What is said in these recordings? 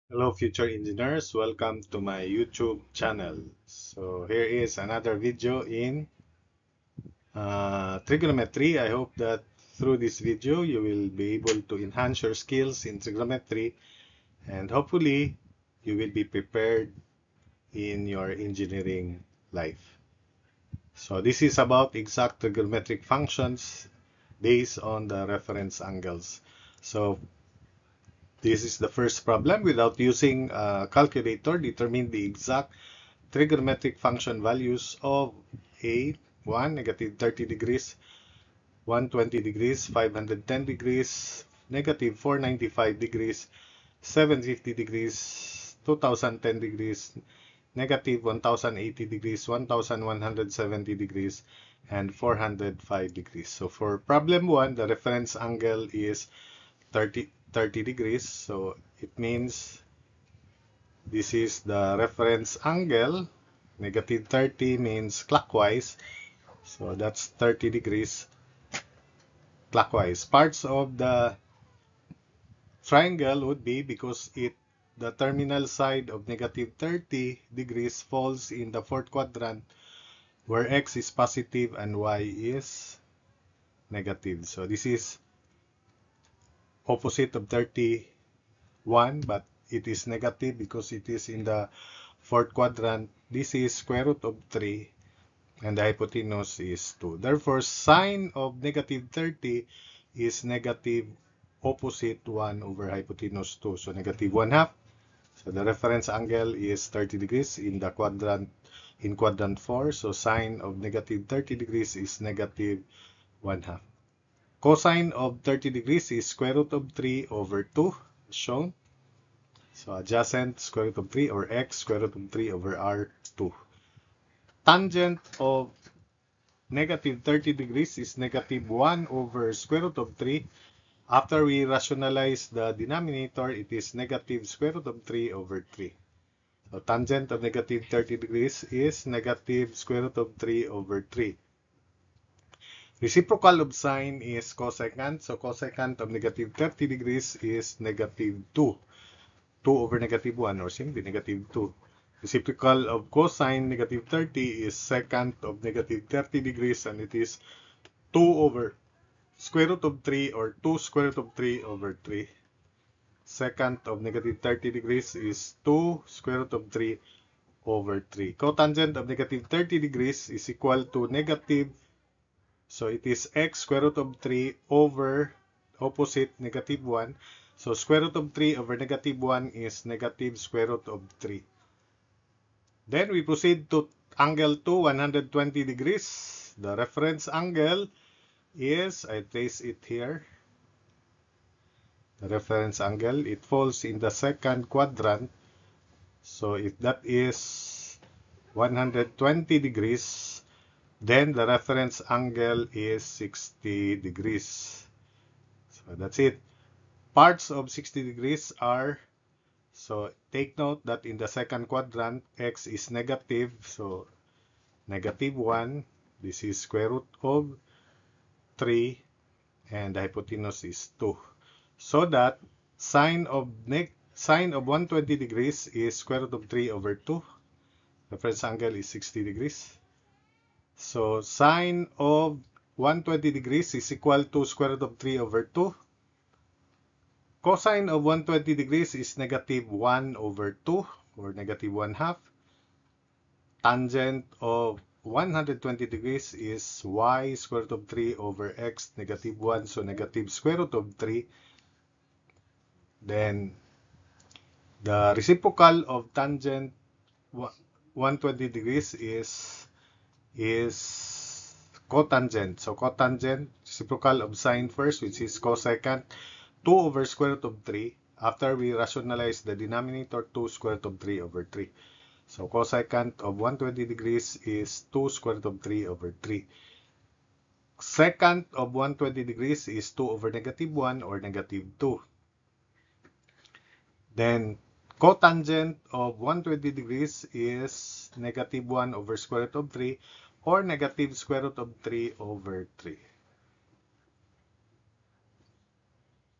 Hello future engineers, welcome to my YouTube channel. So here is another video in trigonometry. I hope that through this video you will be able to enhance your skills in trigonometry and hopefully you will be prepared in your engineering life. So this is about exact trigonometric functions based on the reference angles. So this is the first problem. Without using a calculator, determine the exact trigonometric function values of a 1, negative 30 degrees, 120 degrees, 510 degrees, negative 495 degrees, 750 degrees, 2010 degrees, negative 1080 degrees, 1170 degrees, and 405 degrees. So for problem 1, the reference angle is 30 degrees. So it means this is the reference angle. Negative 30 means clockwise. So that's 30 degrees clockwise. Parts of the triangle would be because the terminal side of negative 30 degrees falls in the fourth quadrant where x is positive and y is negative. So this is opposite of 31, but it is negative because it is in the fourth quadrant. This is square root of 3 and the hypotenuse is 2. Therefore, sine of negative 30 is negative opposite 1 over hypotenuse 2. So negative 1 half. So the reference angle is 30 degrees in the quadrant 4. So sine of negative 30 degrees is negative 1 half. Cosine of 30 degrees is square root of 3 over 2, as shown. So adjacent square root of 3 or x square root of 3 over r2. Tangent of negative 30 degrees is negative 1 over square root of 3. After we rationalize the denominator, it is negative square root of 3 over 3. So tangent of negative 30 degrees is negative square root of 3 over 3. Reciprocal of sine is cosecant. So cosecant of negative 30 degrees is negative 2. 2 over negative 1 or simply negative 2. Reciprocal of cosine negative 30 is secant of negative 30 degrees and it is 2 over square root of 3 or 2 square root of 3 over 3. Secant of negative 30 degrees is 2 square root of 3 over 3. Cotangent of negative 30 degrees is equal to negative, so it is x square root of 3 over opposite negative 1. So square root of 3 over negative 1 is negative square root of 3. Then we proceed to angle 2, 120 degrees. The reference angle is, I place it here, the reference angle, it falls in the second quadrant. So if that is 120 degrees, then the reference angle is 60 degrees. So that's it. Parts of 60 degrees are, so take note that in the second quadrant, x is negative. So negative 1, this is square root of 3, and the hypotenuse is 2. So that sine of 120 degrees is square root of 3 over 2. Reference angle is 60 degrees. So sine of 120 degrees is equal to square root of 3 over 2. Cosine of 120 degrees is negative 1 over 2 or negative 1 half. Tangent of 120 degrees is y square root of 3 over x negative 1. So negative square root of 3. Then the reciprocal of tangent 120 degrees is cotangent. So cotangent, reciprocal of sine first, which is cosecant, 2 over square root of 3. After we rationalize the denominator, 2 square root of 3 over 3. So cosecant of 120 degrees is 2 square root of 3 over 3. Secant of 120 degrees is 2 over negative 1 or negative 2. Then cotangent of 120 degrees is negative 1 over square root of 3 or negative square root of 3 over 3.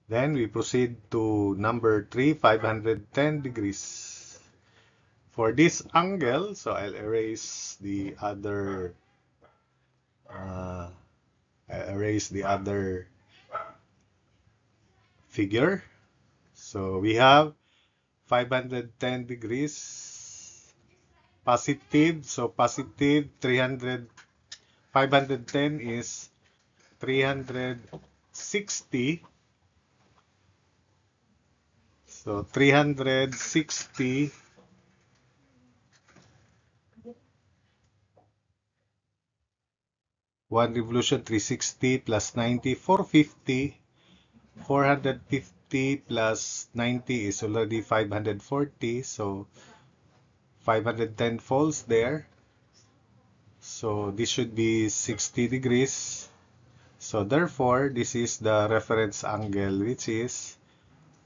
Then we proceed to number 3, 510 degrees. For this angle, so I'll erase the other figure. So we have 510 degrees positive. So positive 300, 510 is 360. So 360 one revolution 360 plus 90, 450. 450 plus 90 is already 540. So 510 falls there. So this should be 60 degrees. So therefore, this is the reference angle, which is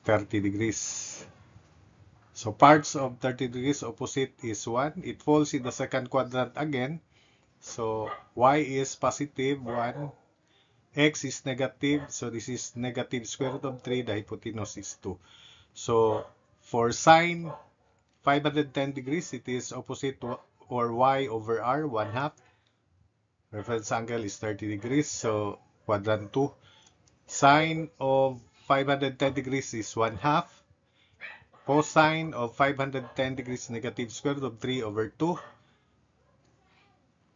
30 degrees. So parts of 30 degrees opposite is 1. It falls in the second quadrant again. So y is positive 1. X is negative. So this is negative square root of 3. The hypotenuse is 2. So for sine 510 degrees, it is opposite or y over r, 1/2. Reference angle is 30 degrees. So quadrant 2. Sine of 510 degrees is 1/2. Cosine of 510 degrees negative square root of 3 over 2.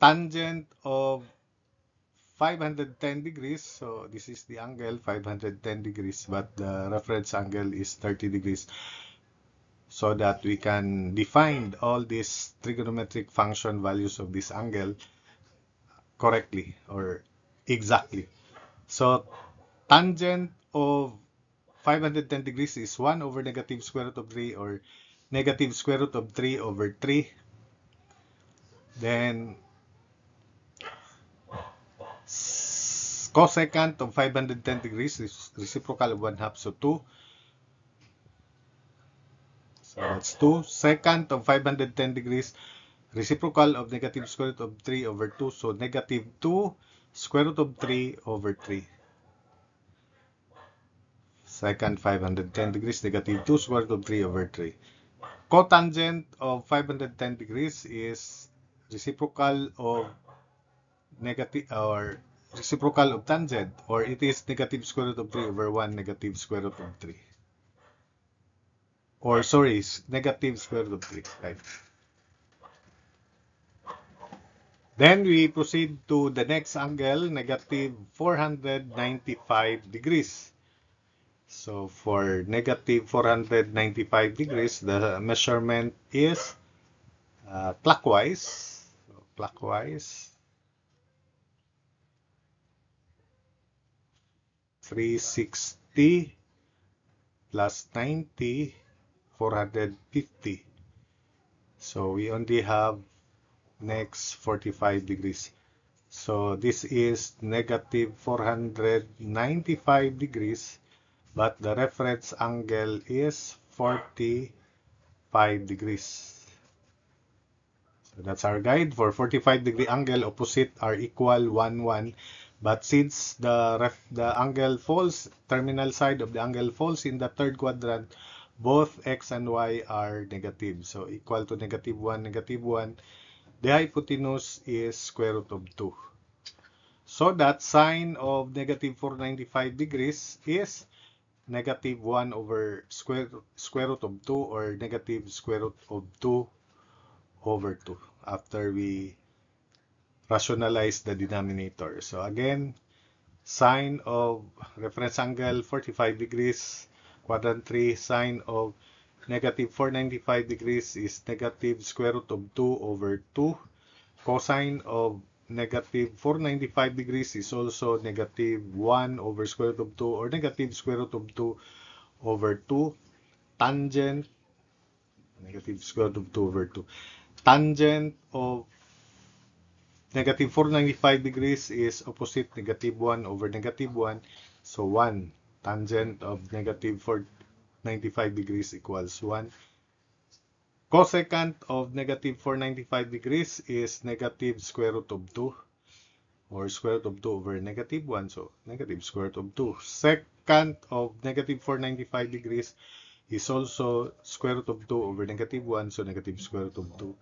Tangent of 510 degrees, so this is the angle 510 degrees, but the reference angle is 30 degrees, so that we can define all these trigonometric function values of this angle correctly or exactly. So tangent of 510 degrees is 1 over negative square root of 3 or negative square root of 3 over 3. Then cosecant of 510 degrees is reciprocal of 1/2, so 2. So that's 2. Secant of 510 degrees, reciprocal of negative square root of 3 over 2, so negative 2 square root of 3 over 3. Secant 510 degrees, negative 2 square root of 3 over 3. Cotangent of 510 degrees is reciprocal of negative or reciprocal of tangent, or it is negative square root of 3 over 1 negative square root of 3. Or sorry, negative square root of 3, right? Then we proceed to the next angle, negative 495 degrees. So for negative 495 degrees, the measurement is clockwise. So clockwise, 360 plus 90, 450. So we only have next 45 degrees. So this is negative 495 degrees, but the reference angle is 45 degrees. So that's our guide. For 45-degree angle, opposite are equal 1, 1. But since the angle falls, terminal side of the angle falls in the third quadrant, both x and y are negative. So equal to negative 1, negative 1. The hypotenuse is square root of 2. So that sine of negative 495 degrees is negative 1 over square root of 2, or negative square root of 2 over 2 after we rationalize the denominator. So again, sine of reference angle 45 degrees, quadrant 3, sine of negative 495 degrees is negative square root of 2 over 2. Cosine of negative 495 degrees is also negative 1 over square root of 2, or negative square root of 2 over 2. Tangent, negative square root of 2 over 2. Tangent of negative 495 degrees is opposite negative 1 over negative 1. So 1. Tangent of negative 495 degrees equals 1. Cosecant of negative 495 degrees is negative square root of 2, or square root of 2 over negative 1. So negative square root of 2. cosecant of negative 495 degrees is also square root of 2 over negative 1, so negative square root of 2.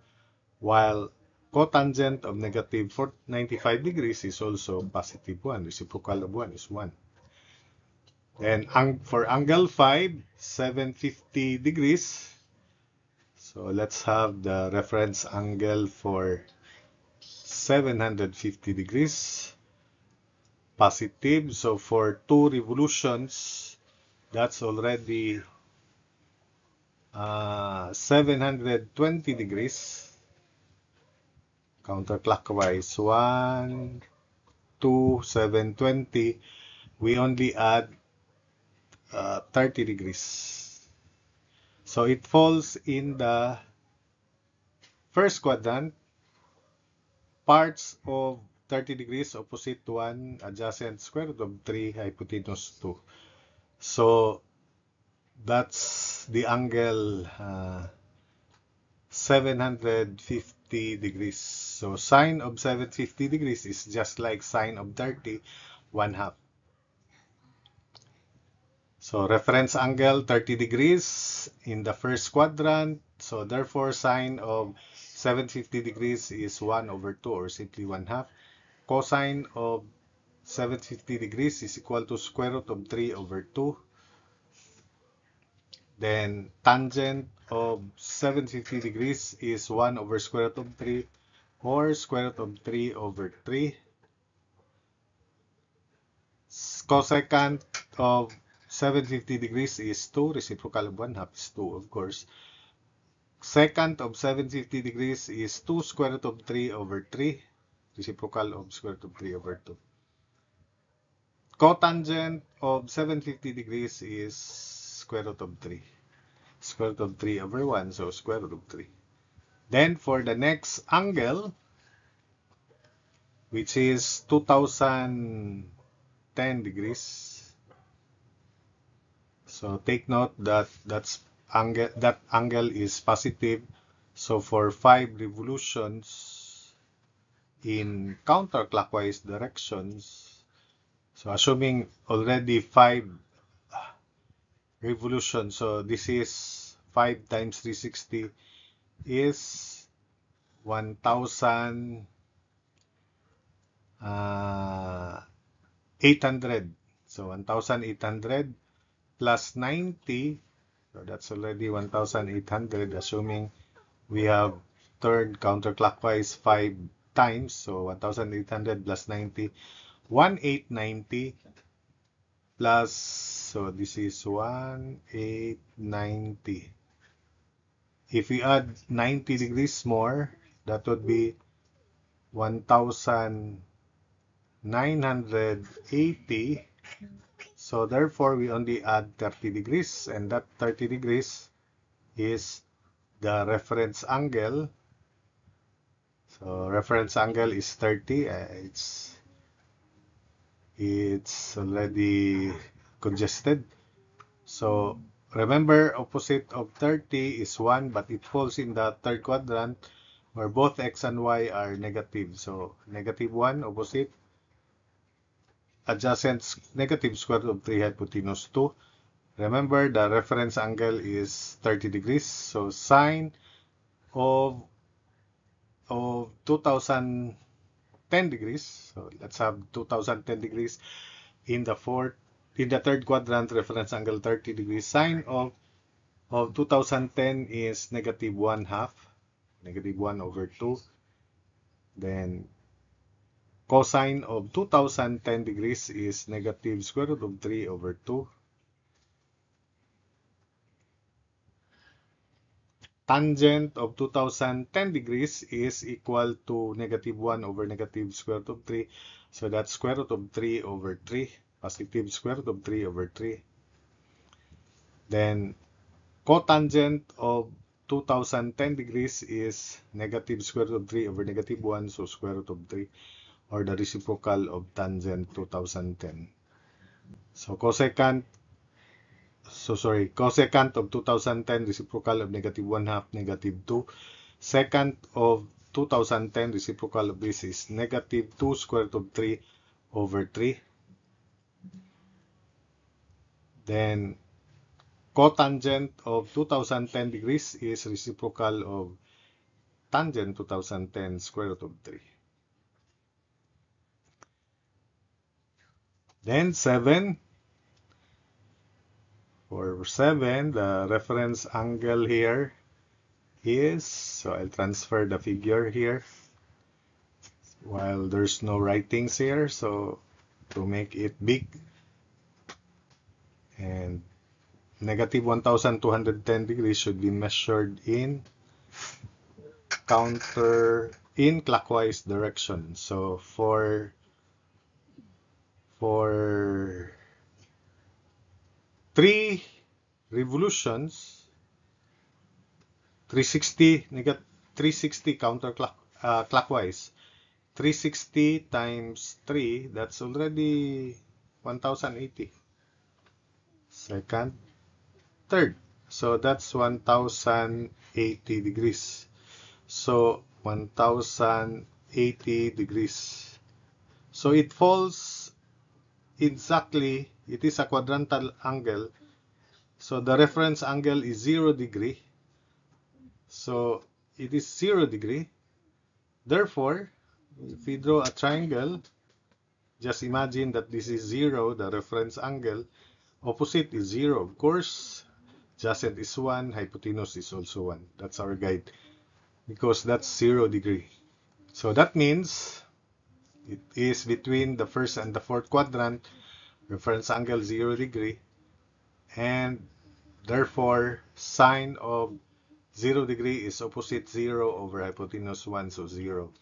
While cotangent of negative 495 degrees is also positive 1. Reciprocal of 1 is 1. Then for angle 5, 750 degrees. So let's have the reference angle for 750 degrees. Positive. So for 2 revolutions, that's already 720 degrees. Counterclockwise, 1, 2, 720. We only add 30 degrees. So it falls in the first quadrant. Parts of 30 degrees, opposite 1, adjacent, square root of 3, hypotenuse 2. So that's the angle 750 degrees. So sine of 750 degrees is just like sine of 30, 1/2. So reference angle 30 degrees in the first quadrant. So therefore sine of 750 degrees is 1 over 2, or simply 1/2. Cosine of 750 degrees is equal to square root of 3 over 2. Then tangent of 750 degrees is 1 over square root of 3, or square root of 3 over 3. Cosecant of 750 degrees is 2. Reciprocal of 1/2 is 2, of course. Secant of 750 degrees is 2 square root of 3 over 3. Reciprocal of square root of 3 over 2. Cotangent of 750 degrees is square root of 3. Square root of 3 over 1, so square root of 3. Then for the next angle, which is 2010 degrees. So take note that that angle is positive. So for 5 revolutions in counterclockwise directions, so assuming already 5 revolutions, so this is 5 times 360 is 1,800. So 1,800 plus 90, so that's already 1,800, assuming we have turned counterclockwise 5 times. So 1,800 plus 90, 1,890 plus, so this is 1,890. If we add 90 degrees more, that would be 1,980. So therefore, we only add 30 degrees, and that 30 degrees is the reference angle. So reference angle is 30. It's already congested. So remember, opposite of 30 is 1, but it falls in the third quadrant where both x and y are negative. So negative 1 opposite, adjacent negative square root of 3 hypotenuse 2. Remember, the reference angle is 30 degrees. So sine of 2010 degrees. So let's have 2010 degrees in the third quadrant, reference angle 30 degrees. Sine of 2010 is negative 1/2, negative 1 over 2. Then cosine of 2010 degrees is negative square root of 3 over 2. Tangent of 2010 degrees is equal to negative 1 over negative square root of 3. So that's square root of 3 over 3, positive square root of 3 over 3. Then cotangent of 2010 degrees is negative square root of 3 over negative 1, so square root of 3, or the reciprocal of tangent 2010. So cosecant of 2010, reciprocal of negative 1/2, negative 2. Secant of 2010, reciprocal of this is negative 2 square root of 3 over 3. Then cotangent of 2010 degrees is reciprocal of tangent 2010 square root of 3. Then 7. For 7, the reference angle here is, so I'll transfer the figure here while there's no writings here, so to make it big, and negative 1210 degrees should be measured in clockwise direction. So for 3 revolutions, 360 clockwise, 360 times 3, that's already 1080. Second, third, so that's 1080 degrees. So 1080 degrees. So it falls exactly, it is a quadrantal angle. So the reference angle is 0 degree. So it is 0 degree. Therefore, if we draw a triangle, just imagine that this is 0, the reference angle. Opposite is 0, of course. Adjacent is 1, hypotenuse is also 1. That's our guide, because that's 0 degree. So that means it is between the first and the fourth quadrant, reference angle 0 degree, and therefore sine of 0 degree is opposite 0 over hypotenuse 1, so 0.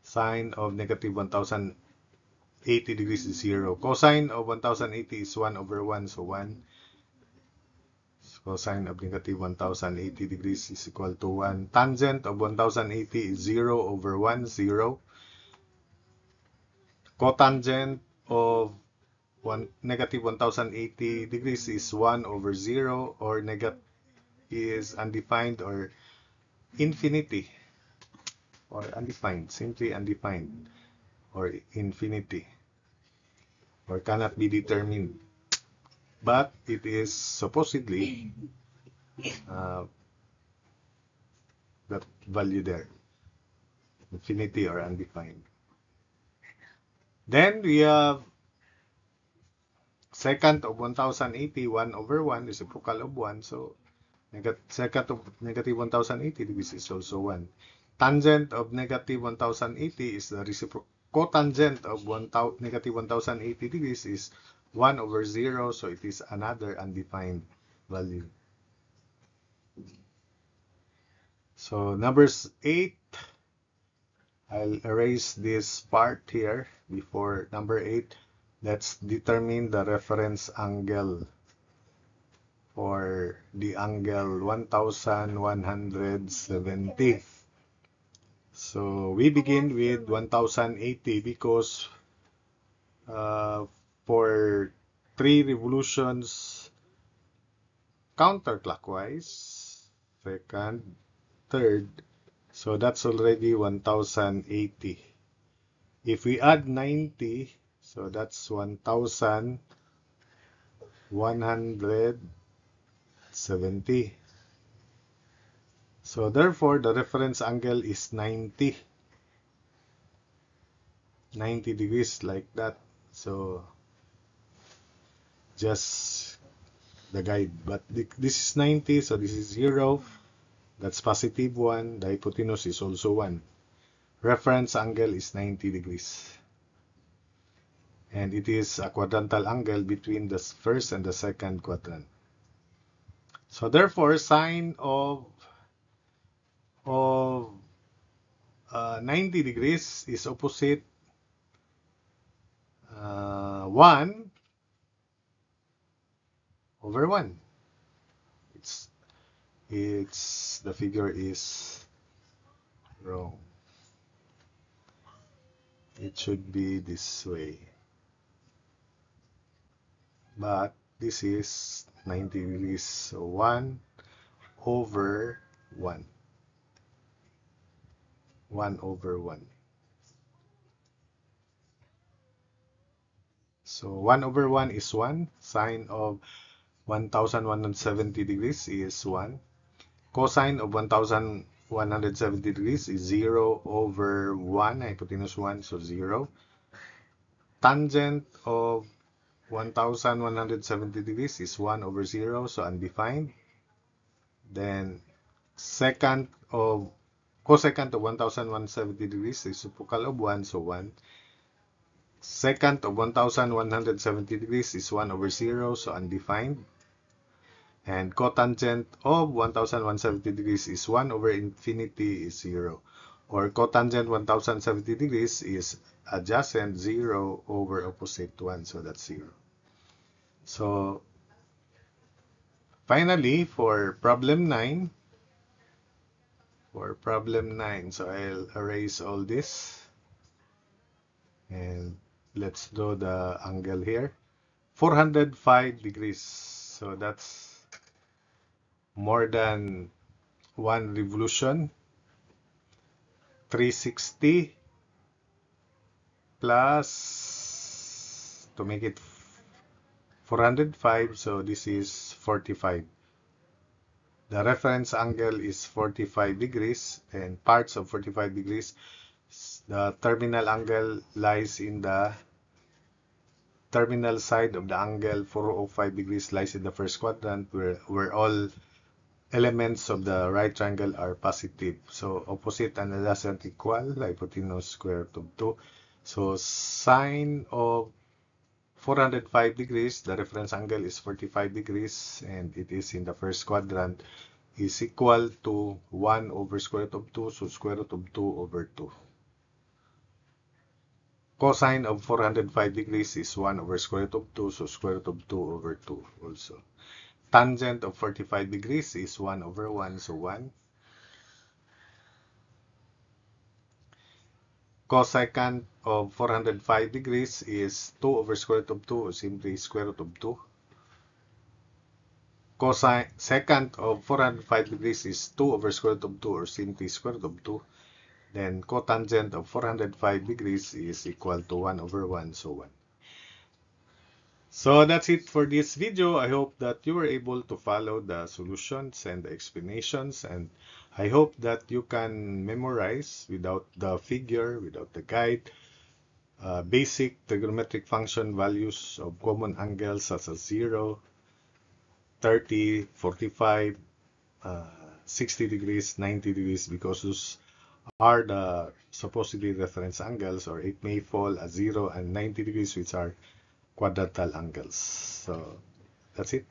Sine of negative 1080 degrees is 0. Cosine of 1080 is 1 over 1, so 1. Cosine of negative 1080 degrees is equal to 1. Tangent of 1080 is 0 over 1, 0. Cotangent of negative 1080 degrees is 1 over 0, or negative is undefined or infinity, or undefined, simply undefined, or infinity, or cannot be determined. But it is supposedly that value there, infinity or undefined. Then we have secant of 1080, 1 over 1 is reciprocal of 1, so secant of negative 1080 degrees is also 1. Tangent of negative 1080 is the reciprocal. Cotangent of negative 1080 degrees is 1 over 0, so it is another undefined value. So numbers 8, I'll erase this part here before number 8. Let's determine the reference angle for the angle 1170. So we begin with 1080 because for 3 revolutions counterclockwise, second, third, so that's already 1080. If we add 90, so that's 1170. So therefore, the reference angle is 90 degrees, like that. So just the guide, but this is 90, so this is 0. That's positive 1. The hypotenuse is also 1. Reference angle is 90 degrees. And it is a quadrantal angle between the first and the second quadrant. So therefore, sine of 90 degrees is opposite 1 over 1. It's the figure is wrong. It should be this way. But this is 90 degrees, so 1 over 1. 1 over 1. So 1 over 1 is 1. Sine of 1170 degrees is 1. Cosine of 1170 degrees is 0 over 1. Hypotenuse 1, so 0. Tangent of 1170 degrees is 1 over 0, so undefined. Then cosecant of 1170 degrees is reciprocal of 1, so 1. Secant of 1170 degrees is 1 over 0, so undefined. And cotangent of 1170 degrees is 1 over infinity is 0. Or cotangent 1070 degrees is adjacent 0 over opposite 1, so that's 0. So finally, for problem 9, so I'll erase all this. And let's draw the angle here. 405 degrees. So that's more than 1 revolution. 360 plus, to make it 405, so this is 45. The reference angle is 45 degrees, and parts of 45 degrees, the terminal angle lies in the terminal side of the angle. 405 degrees lies in the first quadrant, where all elements of the right triangle are positive. So opposite and adjacent equal, hypotenuse square root of 2. So sine of 405 degrees, the reference angle is 45 degrees, and it is in the first quadrant, is equal to 1 over square root of 2, so square root of 2 over 2. Cosine of 405 degrees is 1 over square root of 2, so square root of 2 over 2 also. Tangent of 45 degrees is 1 over 1, so 1. Cosecant of 405 degrees is 2 over square root of 2, or simply square root of 2. Cosecant of 405 degrees is 2 over square root of 2, or simply square root of 2. Then cotangent of 405 degrees is equal to 1 over 1, so 1. So that's it for this video. I hope that you were able to follow the solutions and the explanations, and I hope that you can memorize without the figure, without the guide, basic trigonometric function values of common angles such as 0, 30, 45, 60 degrees, 90 degrees, because those are the supposedly reference angles, or it may fall at 0 and 90 degrees, which are quadrantal angles. So that's it.